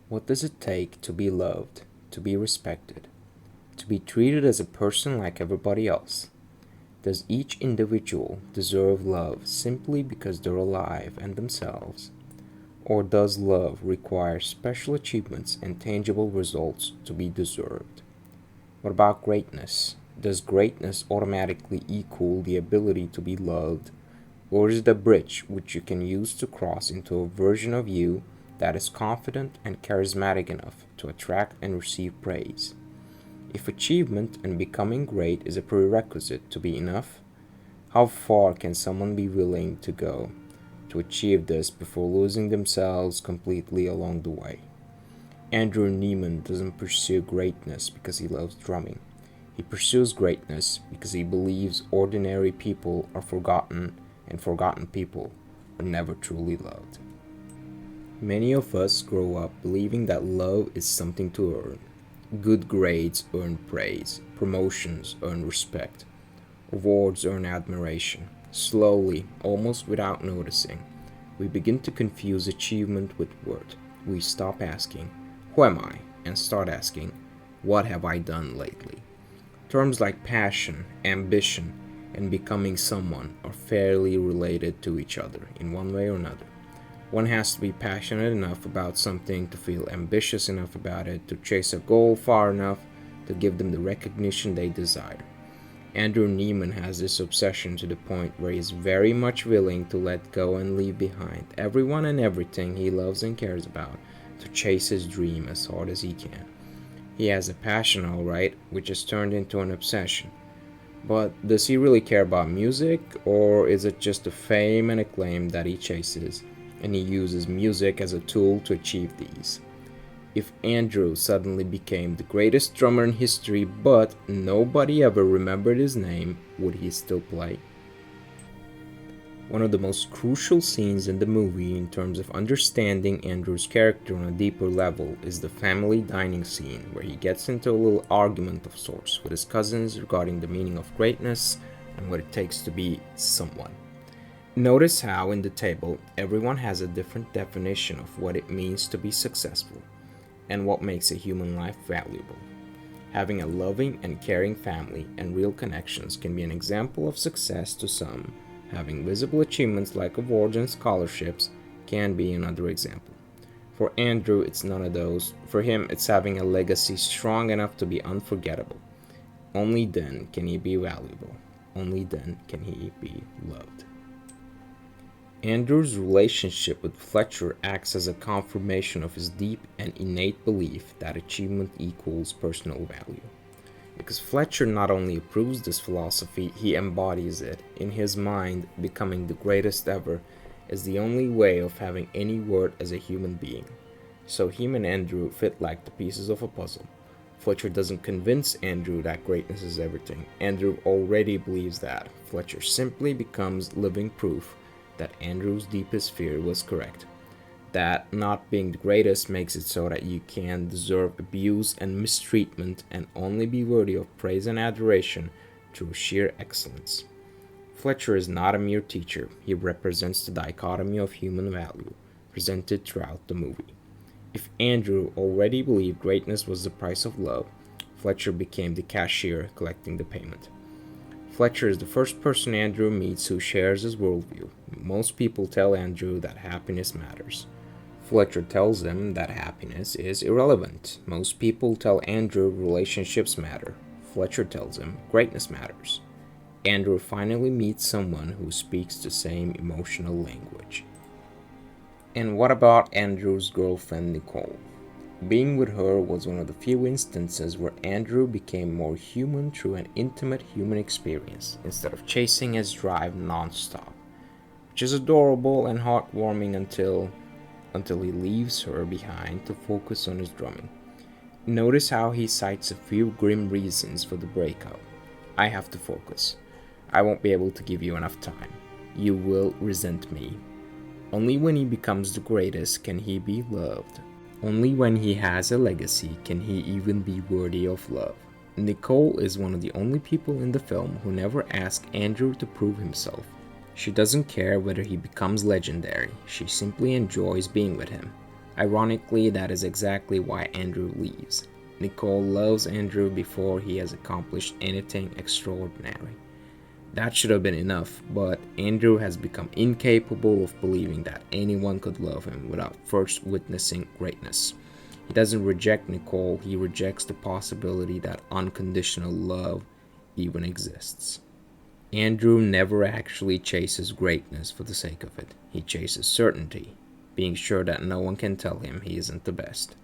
What does it take to be loved, to be respected, to be treated as a person like everybody else? Does each individual deserve love simply because they're alive and themselves? Or does love require special achievements and tangible results to be deserved? What about greatness? Does greatness automatically equal the ability to be loved? Or is it a bridge which you can use to cross into a version of you that is confident and charismatic enough to attract and receive praise? If achievement and becoming great is a prerequisite to be enough, how far can someone be willing to go to achieve this before losing themselves completely along the way? Andrew Nieman doesn't pursue greatness because he loves drumming. He pursues greatness because he believes ordinary people are forgotten and forgotten people are never truly loved. Many of us grow up believing that love is something to earn. Good grades earn praise, promotions earn respect, awards earn admiration. Slowly, almost without noticing, we begin to confuse achievement with worth. We stop asking, "Who am I?" and start asking, "What have I done lately?" Terms like passion, ambition, and becoming someone are fairly related to each other in one way or another. One has to be passionate enough about something to feel ambitious enough about it, to chase a goal far enough to give them the recognition they desire. Andrew Nieman has this obsession to the point where he is very much willing to let go and leave behind everyone and everything he loves and cares about to chase his dream as hard as he can. He has a passion, all right, which has turned into an obsession. But does he really care about music, or is it just the fame and acclaim that he chases, and he uses music as a tool to achieve these? If Andrew suddenly became the greatest drummer in history, but nobody ever remembered his name, would he still play? One of the most crucial scenes in the movie in terms of understanding Andrew's character on a deeper level is the family dining scene, where he gets into a little argument of sorts with his cousins regarding the meaning of greatness and what it takes to be someone. Notice how in the table everyone has a different definition of what it means to be successful and what makes a human life valuable. Having a loving and caring family and real connections can be an example of success to some. Having visible achievements like awards and scholarships can be another example. For Andrew, it's none of those. For him, it's having a legacy strong enough to be unforgettable. Only then can he be valuable. Only then can he be loved. Andrew's relationship with Fletcher acts as a confirmation of his deep and innate belief that achievement equals personal value. Because Fletcher not only approves this philosophy, he embodies it. In his mind, becoming the greatest ever is the only way of having any worth as a human being. So him and Andrew fit like the pieces of a puzzle. Fletcher doesn't convince Andrew that greatness is everything. Andrew already believes that. Fletcher simply becomes living proof that Andrew's deepest fear was correct. That not being the greatest makes it so that you can deserve abuse and mistreatment and only be worthy of praise and adoration through sheer excellence. Fletcher is not a mere teacher. He represents the dichotomy of human value presented throughout the movie. If Andrew already believed greatness was the price of love, Fletcher became the cashier collecting the payment. Fletcher is the first person Andrew meets who shares his worldview. Most people tell Andrew that happiness matters. Fletcher tells him that happiness is irrelevant. Most people tell Andrew relationships matter. Fletcher tells him greatness matters. Andrew finally meets someone who speaks the same emotional language. And what about Andrew's girlfriend Nicole? Being with her was one of the few instances where Andrew became more human through an intimate human experience instead of chasing his drive non-stop, which is adorable and heartwarming until he leaves her behind to focus on his drumming. Notice how he cites a few grim reasons for the breakup. I have to focus. I won't be able to give you enough time. You will resent me. Only when he becomes the greatest can he be loved. Only when he has a legacy can he even be worthy of love. Nicole is one of the only people in the film who never ask Andrew to prove himself. She doesn't care whether he becomes legendary, she simply enjoys being with him. Ironically, that is exactly why Andrew leaves. Nicole loves Andrew before he has accomplished anything extraordinary. That should have been enough, but Andrew has become incapable of believing that anyone could love him without first witnessing greatness. He doesn't reject Nicole, he rejects the possibility that unconditional love even exists. Andrew never actually chases greatness for the sake of it. He chases certainty, being sure that no one can tell him he isn't the best,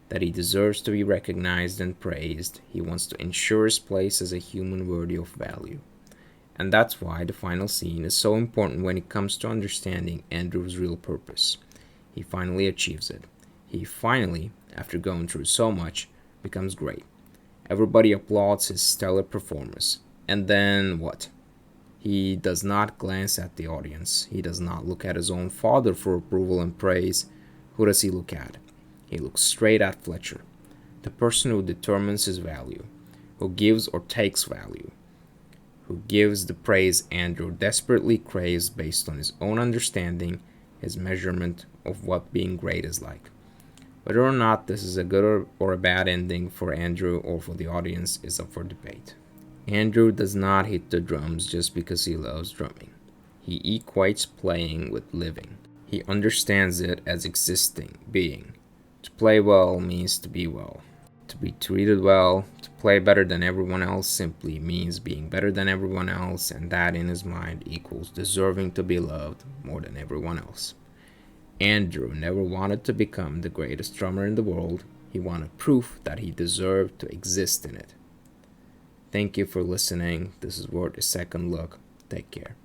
that he deserves to be recognized and praised. He wants to ensure his place as a human worthy of value. And that's why the final scene is so important when it comes to understanding Andrew's real purpose. He finally achieves it. He finally, after going through so much, becomes great. Everybody applauds his stellar performance. And then what? He does not glance at the audience. He does not look at his own father for approval and praise. Who does he look at? He looks straight at Fletcher, the person who determines his value, who gives or takes value, who gives the praise Andrew desperately craves based on his own understanding, his measurement of what being great is like. Whether or not this is a good or a bad ending for Andrew or for the audience is up for debate. Andrew does not hit the drums just because he loves drumming. He equates playing with living. He understands it as existing, being. To play well means to be well. To be treated well, to play better than everyone else simply means being better than everyone else, and that in his mind equals deserving to be loved more than everyone else. Andrew never wanted to become the greatest drummer in the world. He wanted proof that he deserved to exist in it. Thank you for listening. This is worth a second look. Take care.